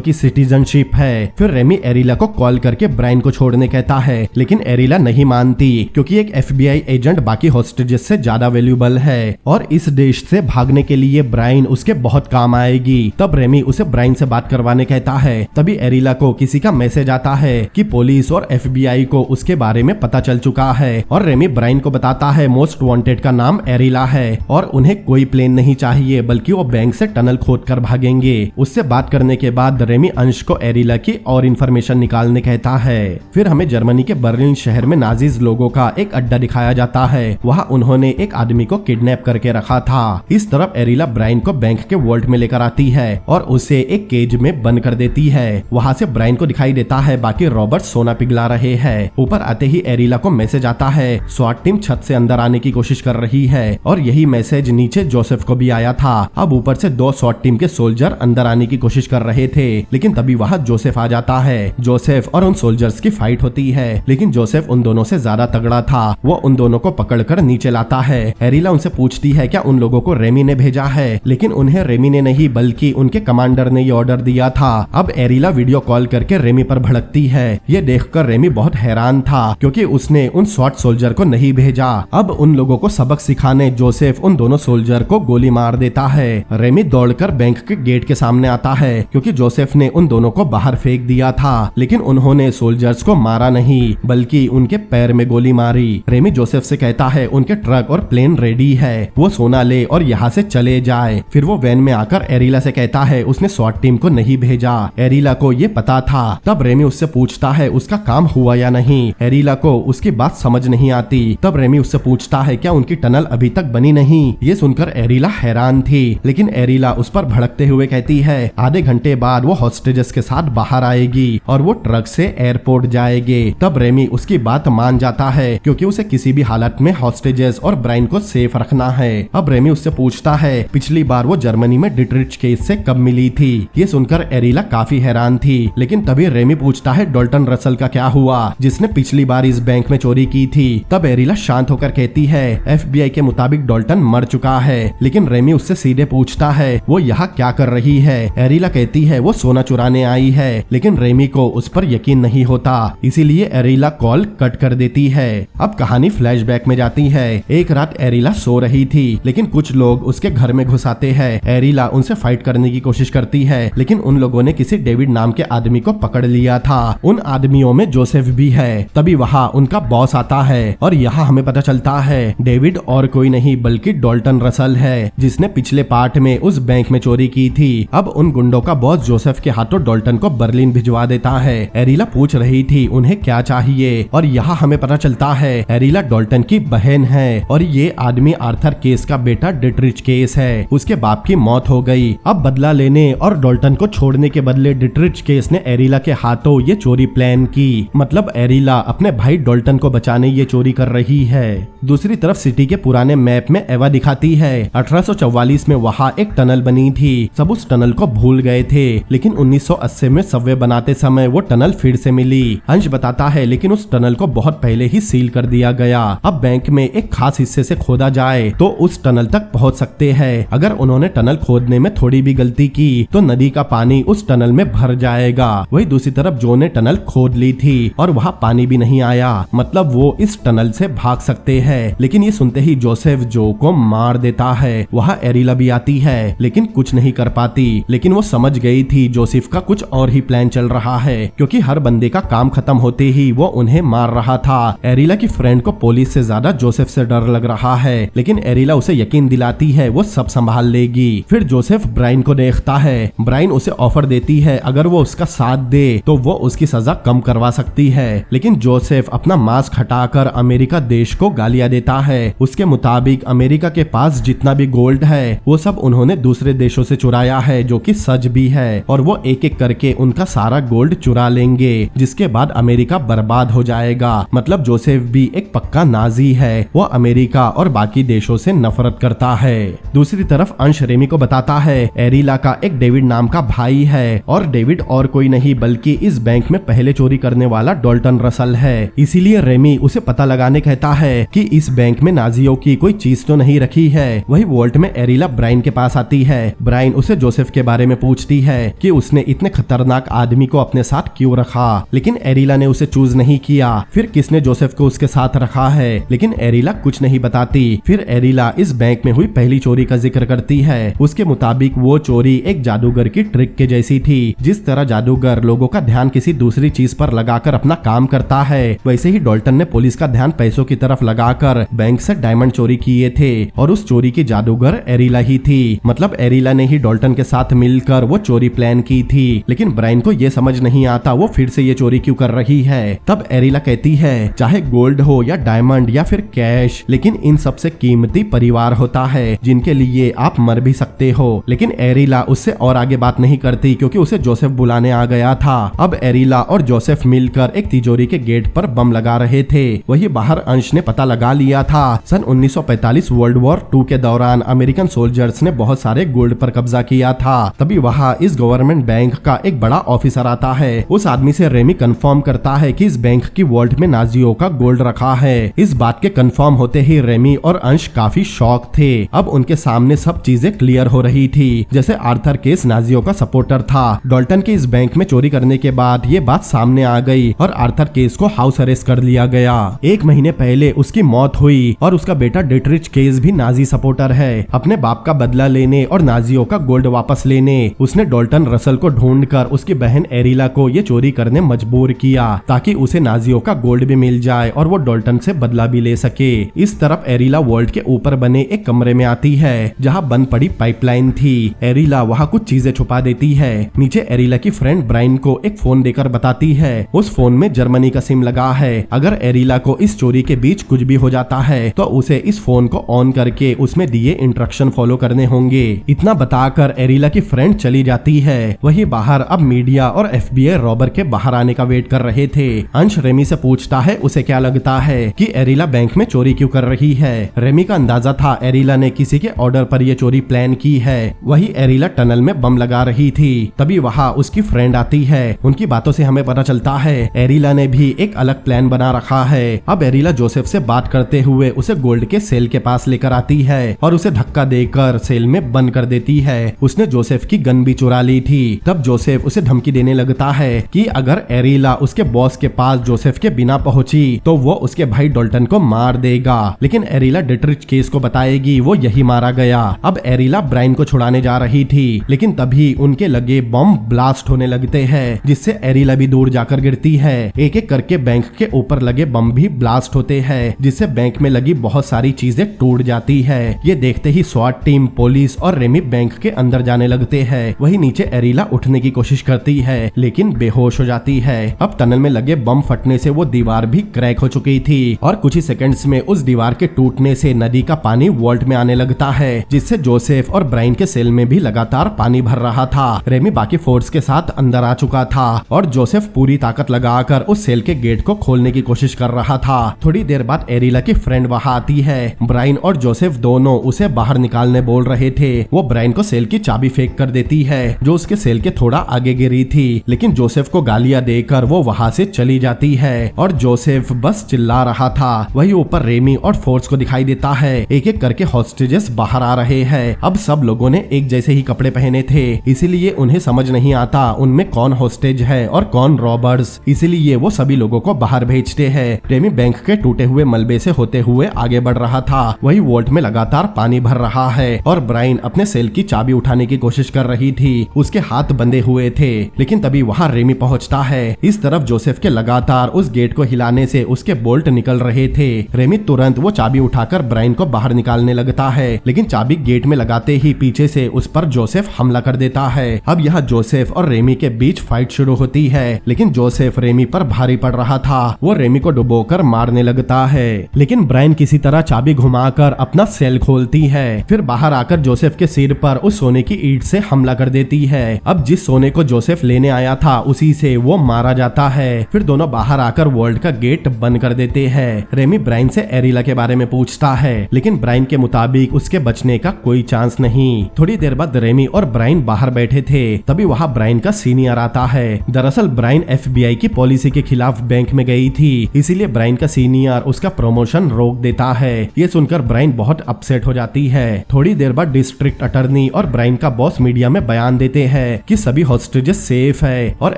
की सिटीजनशिप है। फिर रेमी एरिला को कॉल करके ब्रायन को छोड़ने कहता है, लेकिन एरिला नहीं मानती क्योंकि एक FBI एजेंट बाकी हॉस्टेजेस से ज्यादा वैल्यूएबल है और इस देश से भागने के लिए ब्रायन उसके बहुत काम आएगी। तब रेमी उसे ब्रायन से बात करवाने कहता है। तभी एरिला को किसी का मैसेज आता है कि पुलिस और FBI को उसके बारे में पता चल चुका है और रेमी ब्रायन को बताता है मोस्ट वांटेड का नाम एरिला है और उन्हें कोई प्लेन नहीं चाहिए बल्कि वो बैंक से टनल खोद कर भागेंगे। उससे बात करने के बाद रेमी अंश को एरिला की और इन्फॉर्मेशन निकालने कहता है। फिर हमें जर्मनी के बर्लिन शहर में नाजीज लोगों का एक अड्डा दिखाया जाता है। वहाँ उन्होंने एक आदमी को किडनैप करके रखा था। इस तरफ एरिला ब्रायन को बैंक के वॉल्ट में लेकर आती है और उसे एक केज में बंद कर देती है। वहाँ से ब्रायन को दिखाई देता है बाकी रॉबर्ट सोना पिघला रहे हैं। ऊपर आते ही एरिला को मैसेज आता है स्वाट टीम छत से अंदर आने की कोशिश कर रही है और यही मैसेज नीचे जोसेफ को भी आया था। अब ऊपर से 2 स्वाट टीम के सोल्जर अंदर आने की कोशिश कर रहे थे, लेकिन तभी वहाँ जोसेफ आ जाता है। जोसेफ और उन सोल्जर्स की फाइट होती है, लेकिन जोसेफ उन दोनों से ज्यादा तगड़ा था। वो उन दोनों को पकड़कर नीचे लाता है। एरिला उनसे पूछती है क्या उन लोगों को रेमी ने भेजा है, लेकिन उन्हें रेमी ने नहीं बल्कि उनके कमांडर ने ये ऑर्डर दिया था। अब एरिला वीडियो कॉल करके रेमी पर भड़कती है। ये देखकर रेमी बहुत हैरान था क्योंकि उसने उन स्वाट सोल्जर को नहीं भेजा। अब उन लोगों को सबक सिखाने जोसेफ उन दोनों सोल्जर को गोली मार देता है। रेमी दौड़कर बैंक के गेट के सामने आता है क्योंकि जोसेफ ने उन दोनों को बाहर फेंक दिया था, लेकिन उन्होंने सोल्जर्स को मारा नहीं बल्कि उनके पैर में गोली मारी। रेमी जोसेफ से कहता है उनके ट्रक और प्लेन रेडी है, वो सोना ले और यहाँ से चले जाए। फिर वो वैन में आकर एरिला से कहता है उसने स्वाट टीम को नहीं भेजा। एरिला को ये पता था। तब रेमी उससे पूछता है उसका काम हुआ या नहीं। एरिला को उसकी बात समझ नहीं आती। तब रेमी उससे पूछता है क्या उनकी टनल अभी तक बनी नहीं। ये सुनकर एरिला हैरान थी, लेकिन एरिला उस पर भड़कते हुए कहती है आधे घंटे बाद वो हॉस्टेजेस के साथ बाहर आएगी और वो ट्रक से एयरपोर्ट जाएंगे। तब रेमी उसकी बात मान जाता है क्योंकि उसे किसी भी हालत में हॉस्टेजेस और ब्रायन को सेफ रखना है। अब रेमी उससे पूछता है पिछली बार वो जर्मनी में डिट्रिच केस से कब मिली थी। ये सुनकर एरिला काफी हैरान थी, लेकिन तभी रेमी पूछता है डॉल्टन रसल का क्या हुआ जिसने पिछली बार इस बैंक में चोरी की थी। तब एरिला शांत होकर कहती है FBI के मुताबिक डॉल्टन मर चुका है, लेकिन रेमी उससे सीधे पूछता है वो यहाँ क्या कर रही है। एरिला कहती है वो सोना चुराने आई है, लेकिन रेमी को उस पर यकीन नहीं होता, इसीलिए एरिला कॉल कट कर देती है। अब कहानी फ्लैशबैक में जाती है। एक रात एरिला सो रही थी, लेकिन कुछ लोग उसके घर में घुस आते हैं। एरिला उनसे फाइट करने की कोशिश करती है, लेकिन उन लोगों ने किसी डेविड नाम के आदमी को पकड़ लिया था। उन आदमियों में जोसेफ भी है। तभी वहाँ उनका बॉस आता है और यहाँ हमें पता चलता है डेविड और कोई नहीं बल्कि डॉल्टन रसल है जिसने पिछले पार्ट में उस बैंक में चोरी की थी। अब उन गुंडों का बॉस जोसेफ के हाथों डॉल्टन को बर्लिन भिजवा देता है। एरिला पूछ रही थी उन्हें क्या चाहिए और यहाँ हमें पता चलता है एरिला डॉल्टन की बहन है और ये आदमी आर्थर केस का बेटा डिट्रिच केस है। उसके बाप की मौत हो गई। अब बदला लेने और डॉल्टन को छोड़ने के बदले डिट्रिच केस ने एरिला के हाथों ये चोरी प्लान की। मतलब एरिला अपने भाई डॉल्टन को बचाने ये चोरी कर रही है। दूसरी तरफ सिटी के पुराने मैप में एवा दिखाती है 1844 में वहाँ एक टनल बनी थी। सब उस टनल को भूल गए थे, लेकिन 1980 में सबवे बनाते समय वो टनल फिर से मिली। अंश बताता है लेकिन उस टनल को बहुत पहले ही सील कर दिया गया। अब बैंक में एक खास हिस्से से खोदा जाए तो उस टनल तक पहुंच सकते हैं। अगर उन्होंने टनल खोदने में थोड़ी भी गलती की तो नदी का पानी उस टनल में भर जाएगा। वही दूसरी तरफ जो ने टनल खोद ली थी और वहाँ पानी भी नहीं आया, मतलब वो इस टनल से भाग सकते हैं। लेकिन ये सुनते ही जोसेफ जो को मार देता है। वहाँ एरिला भी आती है लेकिन कुछ नहीं कर पाती। लेकिन वो समझ गई थी जोसेफ का कुछ और ही प्लान चल रहा है, क्योंकि हर बंदे का काम खत्म होते ही वो उन्हें मार रहा था। एरिला की फ्रेंड को पुलिस से ज्यादा जोसेफ से डर लग रहा है, लेकिन एरिला उसे यकीन दिलाती है वो सब संभाल लेगी। फिर जोसेफ ब्राइन को देखता है। ब्राइन उसे ऑफर देती है अगर वो उसका साथ दे तो वो उसकी सजा कम करवा सकती है। लेकिन जोसेफ अपना मास्क हटाकर अमेरिका देश को गालियां देता है। उसके मुताबिक अमेरिका के पास जितना भी गोल्ड है वो सब उन्होंने दूसरे देशों से चुराया है, जो कि सच भी है, और वो एक एक करके उनका सारा गोल्ड चुरा लेंगे, जिसके बाद अमेरिका बर्बाद हो जाएगा। मतलब जोसेफ भी एक पक्का नाजी है। वो अमेरिका और बाकी देशों से नफरत करता है। दूसरी तरफ अंश रेमी को बताता है एरिला का एक डेविड नाम का भाई है, और डेविड और कोई नहीं बल्कि इस बैंक में पहले चोरी करने वाला डॉल्टन रसल है। इसीलिए रेमी उसे पता लगाने कहता है कि इस बैंक में नाजियों की कोई चीज तो नहीं रखी है। वही वोल्ट में एरिला ब्राइन के पास आती है। ब्राइन उसे जोसेफ के बारे में पूछती है कि उसने इतने खतरनाक आदमी को अपने साथ क्यों रखा, लेकिन एरिला ने उसे चूज नहीं किया। फिर किसने जोसेफ को उसके साथ रखा है, लेकिन एरिला कुछ नहीं बताती। फिर एरिला इस बैंक में हुई पहली चोरी का जिक्र करती है। उसके मुताबिक वो चोरी एक जादूगर की ट्रिक के जैसी थी। जिस तरह जादूगर लोगों का ध्यान किसी दूसरी चीज पर लगाकर अपना काम करता है, वैसे ही डॉल्टन ने पुलिस का ध्यान पैसों की तरफ लगाकर बैंक से डायमंड चोरी किए थे, और उस चोरी की जादूगर एरिला ही थी। मतलब एरिला ने ही डॉल्टन के साथ मिलकर वो चोरी प्लान की थी। लेकिन ब्राइन को ये समझ नहीं आता वो फिर से ये चोरी क्यों कर रही है। तब एरिला कहती है चाहे गोल्ड हो या डायमंड या फिर कैश, लेकिन इन सबसे कीमती परिवार होता है जिनके लिए आप मर भी सकते हो। लेकिन एरिला उससे और आगे बात नहीं करती, क्योंकि उसे जोसेफ बुलाने आ गया था। अब एरिला और जोसेफ मिलकर एक तिजोरी के गेट पर बम लगा रहे थे। वही बाहर अंश ने पता लगा लिया था सन 1945 वर्ल्ड वॉर 2 के दौरान अमेरिकन सोल्जर्स ने बहुत सारे गोल्ड पर कब्जा किया था। तभी वहाँ इस गवर्नमेंट बैंक का एक बड़ा ऑफिसर आता है। उस आदमी से रेमी कंफर्म करता है कि इस बैंक की वॉल्ट में नाजियों का गोल्ड रखा है। इस बात के कंफर्म होते ही रेमी और अंश काफी शॉक थे। अब उनके सामने सब चीजें क्लियर हो रही थी। जैसे आर्थर केस नाजियों का सपोर्टर था। डॉल्टन के इस बैंक में चोरी करने के बाद ये बात सामने आ गई और आर्थर केस को हाउस अरेस्ट कर लिया गया। 1 महीने पहले उसकी मौत हुई और उसका बेटा डिटरिच केस भी नाजी सपोर्टर है। अपने बाप का बदला लेने और नाजियों का गोल्ड वापस लेने उसने डॉल्टन रसल को ढूंढकर उसकी बहन एरिला को ये चोरी करने मजबूर किया, ताकि उसे नाजियों का गोल्ड भी मिल जाए और वो डॉल्टन से बदला भी ले सके। इस तरफ एरिला वॉल्ट के ऊपर बने एक कमरे में आती है जहाँ बंद पड़ी पाइपलाइन थी। एरिला वहाँ कुछ चीजें छुपा देती है। नीचे एरिला की फ्रेंड ब्राइन को एक फोन देकर बताती है उस फोन में जर्मनी का सिम लगा है। अगर एरिला को इस चोरी के बीच कुछ भी हो जाता है तो उसे इस फोन को ऑन करके उसमें दिए इंस्ट्रक्शन फॉलो करने होंगे। इतना बताकर एरिला की फ्रेंड चली जाती है। वही बाहर अब मीडिया और FBI रॉबर के बाहर आने का वेट कर रहे थे। अंश रेमी से पूछता है उसे क्या लगता है कि एरिला बैंक में चोरी क्यों कर रही है। रेमी का अंदाजा था एरिला ने किसी के ऑर्डर पर यह चोरी प्लान की है। वही एरिला टनल में बम लगा रही थी। तभी वहाँ उसकी फ्रेंड आती है। उनकी बातों से हमें पता चलता है एरिला ने भी एक अलग प्लान बना रखा है। अब एरिला जोसेफ से बात करते हुए उसे गोल्ड के सेल के पास लेकर आती है और उसे धक्का देकर सेल में बंद कर देती है। उसने जोसेफ की गन भी चुरा ली थी। तब जोसेफ उसे धमकी देने लगता है कि अगर एरिला उसके बॉस के पास जोसेफ के बिना पहुंची तो वो उसके भाई डॉल्टन को मार देगा। लेकिन एरिला डिटरिच केस को बताएगी वो यही मारा गया। अब एरिला ब्राइन को छुड़ाने जा रही थी, लेकिन तभी उनके लगे बम ब्लास्ट होने लगते हैं, जिससे एरिला भी दूर जाकर गिरती है। एक एक करके बैंक के ऊपर लगे बम भी ब्लास्ट होते हैं, जिससे बैंक में लगी बहुत सारी चीजें टूट जाती है। ये देखते ही स्वाट टीम, पुलिस और रेमी बैंक के अंदर जाने लगते हैं। वही नीचे एरिला उठने की कोशिश करती है, लेकिन बेहोश हो जाती है। अब टनल में लगे बम फटने से वो दीवार भी क्रैक हो चुकी थी और कुछ ही सेकंड्स में उस दीवार के टूटने से नदी का पानी वॉल्ट में आने लगता है, जिससे जोसेफ और ब्राइन के सेल में भी लगातार पानी भर रहा था। रेमी बाकी फोर्स के साथ अंदर आ चुका था और जोसेफ पूरी ताकत लगाकर उस सेल के गेट को खोलने की कोशिश कर रहा था। थोड़ी देर बाद एरिला की फ्रेंड वहाँ आती आती है। ब्राइन और जोसेफ दोनों उसे बाहर निकालने बोल रहे थे। वो ब्राइन को सेल की चाबी फेंक कर देती है जो उसके सेल के थोड़ा आगे गिरी थी, लेकिन जोसेफ को गालियां देकर वो वहां से चली जाती है और जोसेफ बस चिल्ला रहा था। वही ऊपर रेमी और फोर्स को दिखाई देता है। एक एक करके हॉस्टेजेस बाहर आ रहे हैं। अब सब लोगों ने एक जैसे ही कपड़े पहने थे, इसीलिए उन्हें समझ नहीं आता उनमें कौन हॉस्टेज है और कौन रॉबर्स, इसीलिए वो सभी लोगों को बाहर भेजते हैं। रेमी बैंक के टूटे हुए मलबे से होते हुए आगे बढ़ रहा था। वही वोल्ट में लगातार पानी भर रहा है और ब्राइन अपने सेल की चाबी उठाने की कोशिश कर रही थी। उसके हाथ बंधे हुए थे, लेकिन तभी वहां रेमी पहुंचता है। इस तरफ जोसेफ के लगातार उस गेट को हिलाने से उसके बोल्ट निकल रहे थे। रेमी तुरंत वो चाबी उठाकर ब्राइन को बाहर निकालने लगता है, लेकिन चाबी गेट में लगाते ही पीछे से उस पर जोसेफ हमला कर देता है। अब यहाँ जोसेफ और रेमी के बीच फाइट शुरू होती है, लेकिन जोसेफ रेमी पर भारी पड़ रहा था। वो रेमी को डुबोकर मारने लगता है, लेकिन ब्राइन किसी तरह चाबी घुमाकर अपना सेल खोलती है। फिर बाहर आकर जोसेफ के सिर पर उस सोने की ईंट से हमला कर देती है। अब जिस सोने को जोसेफ लेने आया था उसी से वो मारा जाता है। फिर दोनों बाहर आकर वर्ल्ड का गेट बंद कर देते हैं। रेमी ब्राइन से एरिला के बारे में पूछता है, लेकिन ब्राइन के मुताबिक उसके बचने का कोई चांस नहीं। थोड़ी देर बाद रेमी और ब्राइन बाहर बैठे थे, तभी वहाँ ब्राइन का सीनियर आता है। दरअसल ब्राइन FBI की पॉलिसी के खिलाफ बैंक में गई थी, इसीलिए ब्राइन का सीनियर उसका प्रमोशन रोक देता है। ये सुनकर ब्राइन बहुत अपसेट हो जाती है। थोड़ी देर बाद डिस्ट्रिक्ट अटर्नी और ब्राइन का बॉस मीडिया में बयान देते हैं कि सभी हॉस्टेजेस सेफ है और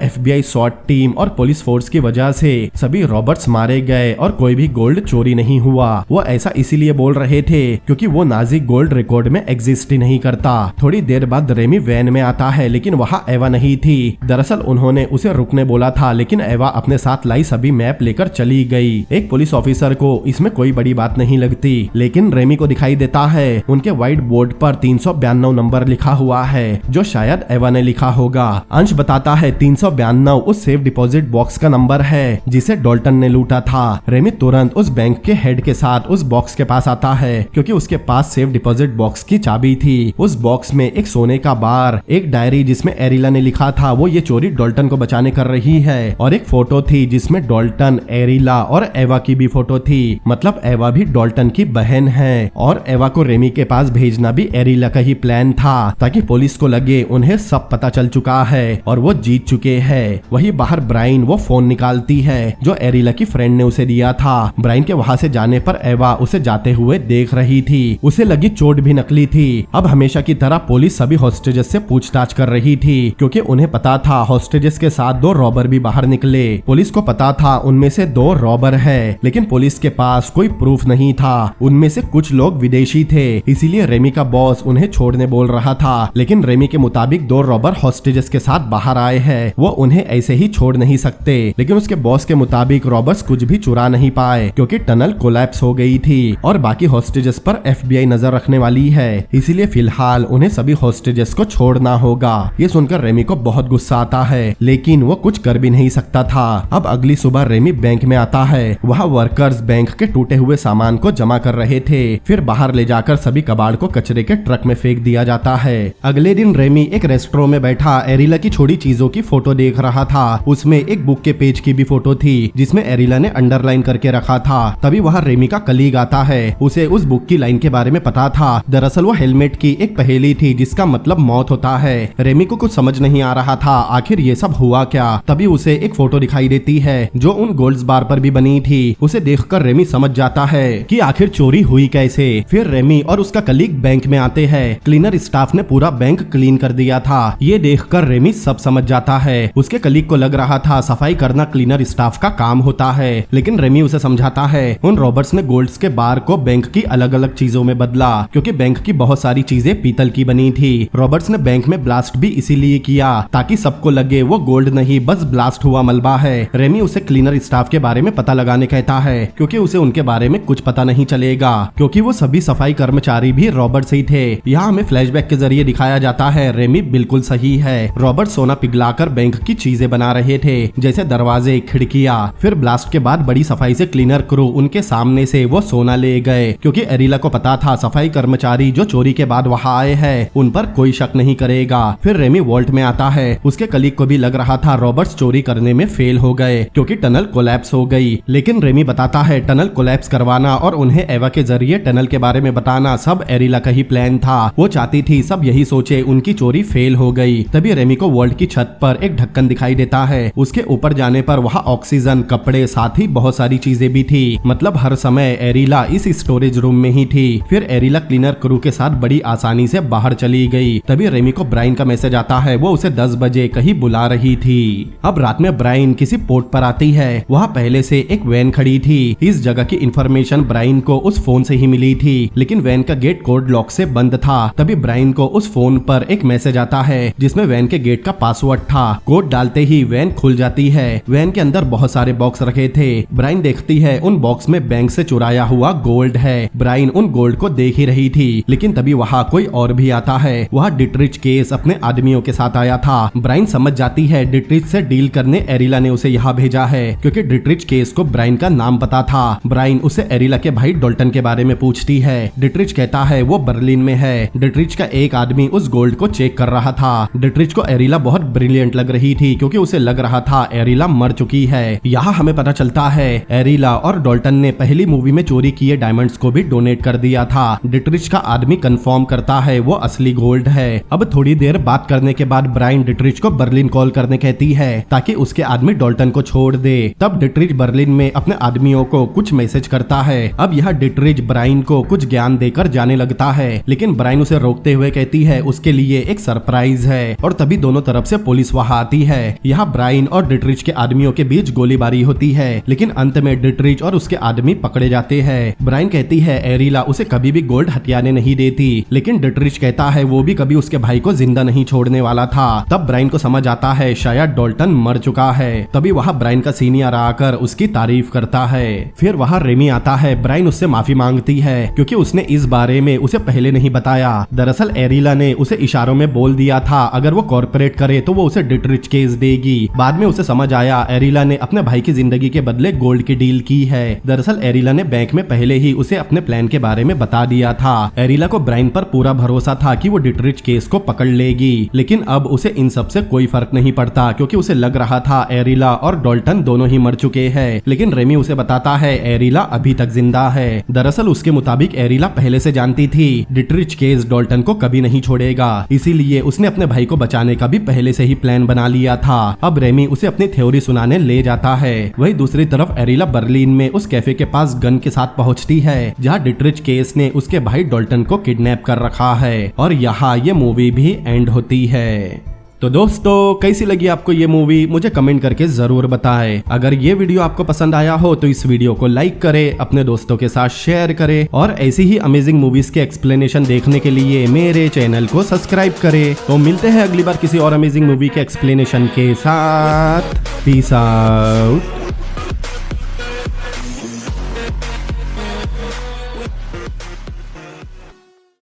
FBI SWAT टीम और पुलिस फोर्स की वजह से सभी रॉबर्ट्स मारे गए और कोई भी गोल्ड चोरी नहीं हुआ। वो ऐसा इसीलिए बोल रहे थे क्योंकि वो नाजी गोल्ड रिकॉर्ड में एग्जिस्ट ही नहीं करता। थोड़ी देर बाद रेमी वैन में आता है, लेकिन वहाँ एवा नहीं थी। दरअसल उन्होंने उसे रुकने बोला था, लेकिन एवा अपने साथ लाई सभी मैप लेकर चली गई। एक पुलिस ऑफिसर को इसमें कोई बड़ी बात नहीं लगती, लेकिन रेमी को दिखाई देता है उनके व्हाइट बोर्ड पर 392 नंबर लिखा हुआ है, जो शायद एवा ने लिखा होगा। अंश बताता है 392 उस सेफ डिपॉजिट बॉक्स का नंबर है जिसे डॉल्टन ने लूटा था। रेमी तुरंत उस बैंक के हेड के साथ उस बॉक्स के पास आता है, क्योंकि उसके पास सेफ डिपॉजिट बॉक्स की चाबी थी। उस बॉक्स में एक सोने का बार, एक डायरी जिसमें एरिला ने लिखा था वो ये चोरी डॉल्टन को बचाने कर रही है, और एक फोटो थी जिसमें डॉल्टन, एरिला और एवा की भी फोटो थी। मतलब एवा भी डॉल्टन की बहन है, और एवा को रेमी के पास भेजना भी एरिला का ही प्लान था, ताकि पुलिस को लगे उन्हें सब पता चल चुका है और वो जीत चुके हैं। वही बाहर ब्राइन वो फोन निकालती है जो एरिला की फ्रेंड ने उसे दिया था। ब्राइन के वहाँ से जाने पर एवा उसे जाते हुए देख रही थी। उसे लगी चोट भी नकली थी। अब हमेशा की तरह पुलिस सभी हॉस्टेजेस से पूछताछ कर रही थी, क्योंकि उन्हें पता था हॉस्टेजेस के साथ 2 रॉबर भी बाहर निकले। पुलिस को पता था उनमें से 2 रॉबर है, लेकिन पुलिस के पास कोई प्रूफ नहीं था। उनमें से कुछ लोग विदेशी थे, इसीलिए रेमी का बॉस उन्हें छोड़ने बोल रहा था, लेकिन रेमी के मुताबिक 2 रॉबर हॉस्टेजेस के साथ बाहर आए हैं, वो उन्हें ऐसे ही छोड़ नहीं सकते। लेकिन उसके बॉस के मुताबिक रॉबर्स कुछ भी चुरा नहीं पाए, क्योंकि टनल कोलैप्स हो गई थी और बाकी हॉस्टेजेस पर FBI नजर रखने वाली है, इसीलिए फिलहाल उन्हें सभी हॉस्टेजेस को छोड़ना होगा। ये सुनकर रेमी को बहुत गुस्सा आता है, लेकिन वो कुछ कर भी नहीं सकता था। अब अगली सुबह रेमी बैंक में आता है। वहाँ वर्कर्स बैंक के टूटे हुए सामान को जमा कर रहे थे, फिर बाहर ले जाकर सभी कबाड़ को कचरे के ट्रक में फेंक दिया जाता है। अगले दिन रेमी एक रेस्टोरेंट में बैठा एरिला की छोड़ी चीजों की फोटो देख रहा था। उसमें एक बुक के पेज की भी फोटो थी जिसमें एरिला ने अंडरलाइन करके रखा था। तभी वहाँ रेमी का कलीग आता है। उसे उस बुक की लाइन के बारे में पता था। दरअसल वो हेलमेट की एक पहेली थी जिसका मतलब मौत होता है। रेमी को कुछ समझ नहीं आ रहा था आखिर ये सब हुआ क्या। तभी उसे एक फोटो दिखाई देती है जो उन गोल्ड्स बार पर भी बनी थी। उसे देखकर रेमी समझ जाता है कि आखिर चोरी हुई कैसे। फिर रेमी और उसका कलीग बैंक में आते हैं। क्लीनर स्टाफ ने पूरा बैंक क्लीन कर दिया था। ये देखकर रेमी सब समझ जाता है। उसके कलीग को लग रहा था सफाई करना क्लीनर स्टाफ का काम होता है, लेकिन रेमी उसे समझाता है उन रॉबर्ट्स ने गोल्ड्स के बार को बैंक की अलग अलग चीजों में बदला, क्योंकि बैंक की बहुत सारी चीजें पीतल की बनी थी। रॉबर्ट्स ने बैंक में ब्लास्ट भी इसीलिए किया ताकि सबको लगे वो गोल्ड नहीं बस ब्लास्ट हुआ मलबा है। रेमी उसे क्लीनर स्टाफ के बारे में पता लगाने कहता है, क्योंकि उसे उनके बारे में कुछ पता नहीं चलेगा, क्योंकि वो सभी सफाई कर्मचारी भी रॉबर्ट्स ही थे। यहाँ हमें फ्लैशबैक के जरिए दिखाया जाता है रेमी बिल्कुल सही है। रॉबर्ट सोना पिघलाकर बैंक की चीजें बना रहे थे, जैसे दरवाजे, खिड़कियाँ। फिर ब्लास्ट के बाद बड़ी सफाई से क्लीनर क्रू उनके सामने से वो सोना ले गए, क्योंकि एरिला को पता था सफाई कर्मचारी जो चोरी के बाद वहाँ आए हैं उन पर कोई शक नहीं करेगा। फिर रेमी वॉल्ट में आता है। उसके कलीग को भी लग रहा था रॉबर्ट्स चोरी करने में फेल हो गए, क्योंकि टनल कोलैप्स हो गई, लेकिन रेमी बताता है टनल कोलैप्स करवाना और और उन्हें एवा के जरिए टनल के बारे में बताना सब एरिला का ही प्लान था। वो चाहती थी सब यही सोचे, उनकी चोरी फेल हो गई। तभी रेमी को वर्ल्ड की छत पर एक ढक्कन दिखाई देता है। उसके ऊपर जाने पर वहाँ ऑक्सीजन, कपड़े, साथ ही बहुत सारी चीजें भी थी। मतलब हर समय एरिला इस स्टोरेज रूम में ही थी। फिर एरिला क्लीनर क्रू के साथ बड़ी आसानी से बाहर चली गई। तभी रेमी को ब्राइन का मैसेज आता है, वो उसे 10 बजे कहीं बुला रही थी। अब रात में ब्राइन किसी पोर्ट पर आती है। वहाँ पहले से एक वैन खड़ी थी। इस जगह की इंफॉर्मेशन ब्राइन को उस फोन से ही मिली थी, लेकिन वैन का गेट कोड लॉक से बंद था। तभी ब्राइन को उस फोन पर एक मैसेज आता है जिसमें वैन के गेट का पासवर्ड था। कोड डालते ही वैन खुल जाती है। वैन के अंदर बहुत सारे बॉक्स रखे थे। ब्राइन देखती है उन बॉक्स में बैंक से चुराया हुआ गोल्ड है। ब्राइन उन गोल्ड को देख ही रही थी, लेकिन तभी वहाँ कोई और भी आता है। वहाँ डिट्रिच केस अपने आदमियों के साथ आया था। ब्राइन समझ जाती है डिट्रिच से डील करने एरिला ने उसे यहाँ भेजा है, क्योंकि डिट्रिच केस को ब्राइन का नाम पता था। ब्राइन उसे एरिला के भाई डॉल्टन के बारे में पूछती है। डिट्रिच कहता है वो बर्लिन में है। डिट्रिच का एक आदमी उस गोल्ड को चेक कर रहा था। डिट्रिच को एरिला बहुत ब्रिलियंट लग रही थी, क्योंकि उसे लग रहा था एरिला मर चुकी है। यहाँ हमें पता चलता है एरिला और डॉल्टन ने पहली मूवी में चोरी किए डायमंड्स को भी डोनेट कर दिया था। डिट्रिच का आदमी कंफर्म करता है वो असली गोल्ड है। अब थोड़ी देर बात करने के बाद ब्राइन डिट्रिच को बर्लिन कॉल करने कहती है ताकि उसके आदमी डॉल्टन को छोड़ दे। तब डिट्रिच बर्लिन में अपने आदमियों को कुछ मैसेज करता है। अब यह डिट्रिच ब्राइन को कुछ ज्ञान देकर जाने लगता है, लेकिन ब्राइन उसे रोकते हुए कहती है उसके लिए एक सरप्राइज है। और तभी दोनों तरफ से पुलिस वहां आती है। यहाँ ब्राइन और डिट्रिच के आदमियों के बीच गोलीबारी होती है, लेकिन अंत में डिट्रिच और उसके आदमी पकड़े जाते हैं। ब्राइन कहती है एरिला उसे कभी भी गोल्ड हथियाने नहीं देती, लेकिन डिट्रिच कहता है वो भी कभी उसके भाई को जिंदा नहीं छोड़ने वाला था। तब ब्राइन को समझ आता है शायद डॉल्टन मर चुका है। तभी वहाँ ब्राइन का सीनियर आकर उसकी तारीफ करता है। फिर वहाँ रेमी आता है। ब्राइन उससे माफी मांगती है, क्योंकि उसने इस बारे में उसे पहले नहीं बताया। दरअसल एरिला ने उसे इशारों में बोल दिया था अगर वो कॉर्पोरेट करे तो वो उसे डिट्रिच केस देगी। बाद में उसे समझ आया एरिला ने अपने भाई की जिंदगी के बदले गोल्ड की डील की है। दरअसल एरिला ने बैंक में पहले ही उसे अपने प्लान के बारे में बता दिया था। एरिला को ब्राइन पर पूरा भरोसा था कि वो डिट्रिच केस को पकड़ लेगी, लेकिन अब उसे इन सब से कोई फर्क नहीं पड़ता, क्योंकि उसे लग रहा था एरिला और डॉल्टन दोनों ही मर चुके हैं। लेकिन रेमी उसे बताता है एरिला अभी तक जिंदा है। दरअसल उसके मुताबिक एरिला पहले से जानती थी डिट्रिच केस डॉल्टन को कभी नहीं छोड़ेगा, इसीलिए उसने अपने भाई को बचाने का भी पहले से ही प्लान बना लिया था। अब रेमी उसे अपनी थ्योरी सुनाने ले जाता है। वही दूसरी तरफ एरिला बर्लिन में उस कैफे के पास गन के साथ पहुंचती है, जहां डिट्रिच केस ने उसके भाई डॉल्टन को किडनैप कर रखा है। और यहाँ ये मूवी भी एंड होती है। तो दोस्तों कैसी लगी आपको ये मूवी मुझे कमेंट करके जरूर बताएं। अगर ये वीडियो आपको पसंद आया हो तो इस वीडियो को लाइक करें, अपने दोस्तों के साथ शेयर करें और ऐसी ही अमेजिंग मूवीज के एक्सप्लेनेशन देखने के लिए मेरे चैनल को सब्सक्राइब करें। तो मिलते हैं अगली बार किसी और अमेजिंग मूवी के एक्सप्लेनेशन के साथ। Peace out.